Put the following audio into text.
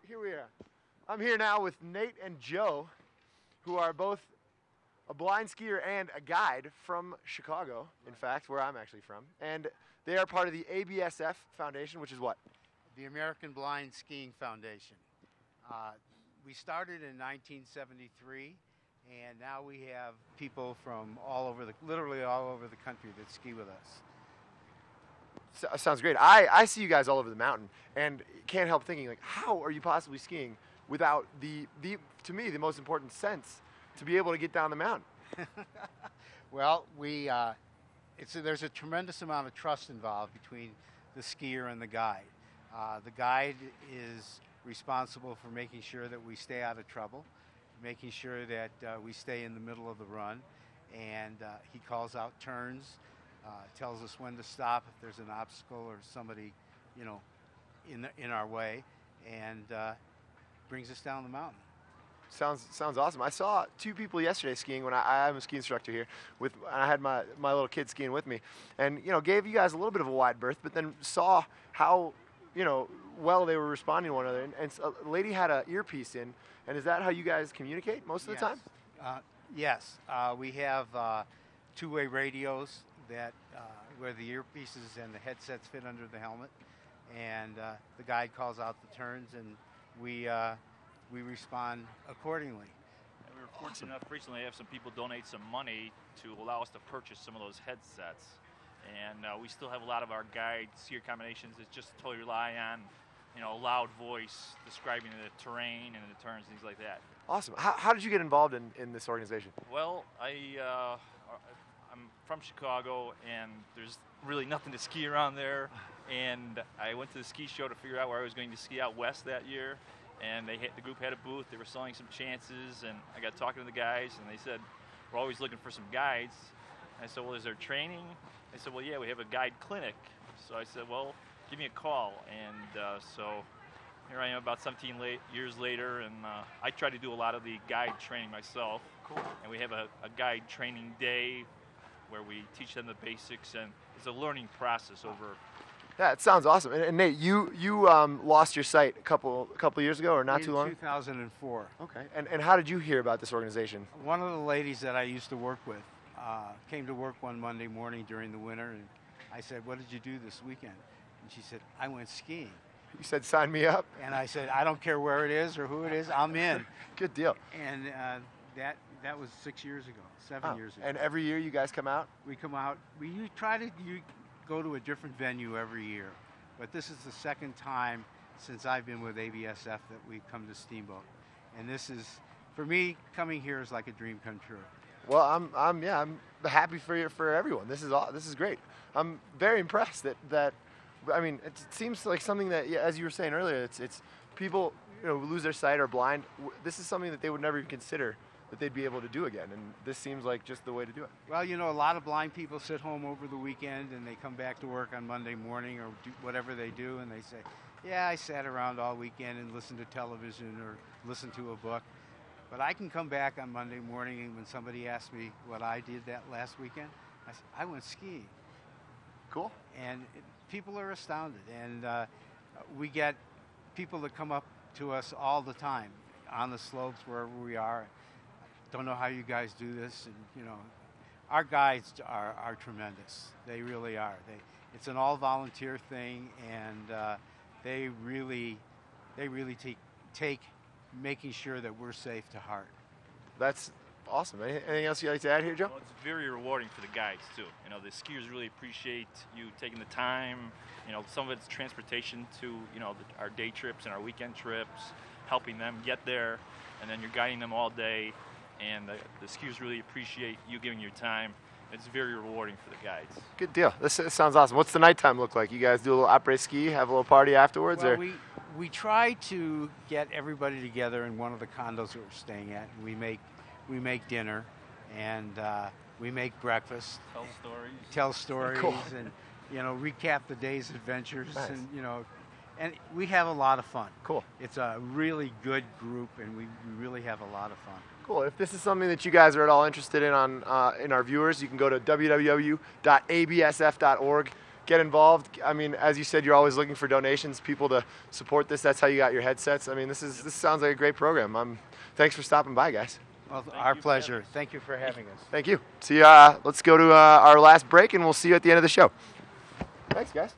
here we are. I'm here now with Nate and Joe, who are both a blind skier and a guide from Chicago, in fact, where I'm actually from. And they are part of the ABSF Foundation, which is what? The American Blind Skiing Foundation. We started in 1973, and now we have people from literally all over the country that ski with us. Sounds great. I see you guys all over the mountain, and can't help thinking, like, how are you possibly skiing without to me, the most important sense, to be able to get down the mountain? Well, there's a tremendous amount of trust involved between the skier and the guide. The guide is responsible for making sure that we stay out of trouble, making sure that we stay in the middle of the run, and he calls out turns, tells us when to stop if there's an obstacle or somebody, in our way, and brings us down the mountain. Sounds awesome. I saw two people yesterday skiing when I'm a ski instructor here. I had my little kid skiing with me, and gave you guys a little bit of a wide berth, but then saw how well they were responding to one another. And a lady had an earpiece in, and is that how you guys communicate most of the time? Yes. We have two-way radios that where the earpieces and the headsets fit under the helmet, and the guide calls out the turns, and we respond accordingly. And we were fortunate enough recently to have some people donate some money to allow us to purchase some of those headsets. And we still have a lot of our guide skier combinations that just totally rely on, a loud voice describing the terrain and the turns, things like that. Awesome. How did you get involved in this organization? Well, I'm from Chicago, and there's really nothing to ski around there. And I went to the ski show to figure out where I was going to ski out west that year. And the group had a booth. They were selling some chances, and I got talking to the guys, and they said, we're always looking for some guides. And I said, well, is there training? They said, well, yeah, we have a guide clinic. So I said, well, give me a call. And so here I am about 17 years later, and I try to do a lot of the guide training myself. Cool. And we have a guide training day where we teach them the basics, and it's a learning process over. Yeah, it sounds awesome. And Nate, you lost your sight a couple years ago, or not too long? In 2004. Okay. And how did you hear about this organization? One of the ladies that I used to work with came to work one Monday morning during the winter, and I said, what did you do this weekend? And she said, I went skiing. You said, sign me up? And I said, I don't care where it is or who it is, I'm in. Good deal. And that was 6 years ago, 7 years ago. And every year you guys come out? We come out. We try to go to a different venue every year, but this is the second time since I've been with ABSF that we've come to Steamboat, and this is, for me, coming here is like a dream come true. Well, I'm happy for everyone. This is great. I'm very impressed that I mean, it seems like something that, as you were saying earlier, it's people who lose their sight or blind. This is something that they would never even consider that they'd be able to do again, and this seems like just the way to do it. Well, a lot of blind people sit home over the weekend, and they come back to work on Monday morning or do whatever they do, and they say, yeah, I sat around all weekend and listened to television or listened to a book. But I can come back on Monday morning, and when somebody asks me what I did that last weekend, I said, I went skiing. Cool. And people are astounded, and we get people that come up to us all the time on the slopes wherever we are. Don't know how you guys do this, and our guides are tremendous. They really are. It's an all-volunteer thing, and they really take making sure that we're safe to heart. That's awesome. Anything else you'd like to add here, Joe? Well, it's very rewarding for the guides too. The skiers really appreciate you taking the time. Some of it's transportation to our day trips and our weekend trips, helping them get there, and then you're guiding them all day. And the skiers really appreciate you giving your time. It's very rewarding for the guides. Good deal. This sounds awesome. What's the nighttime look like? You guys do a little après ski, have a little party afterwards? Well, or? We try to get everybody together in one of the condos that we're staying at. We make dinner, and we make breakfast. Tell stories. Cool. And recap the day's adventures. Nice. And we have a lot of fun. Cool. It's a really good group, and we really have a lot of fun. Cool. If this is something that you guys are at all interested in our viewers, you can go to www.absf.org. get involved. I mean, as you said, you're always looking for donations, people to support this. That's how you got your headsets. I mean, this sounds like a great program. Thanks for stopping by, guys. Well, our pleasure. Thank you for having us. Thank you. See, let's go to our last break, and we'll see you at the end of the show. Thanks, guys.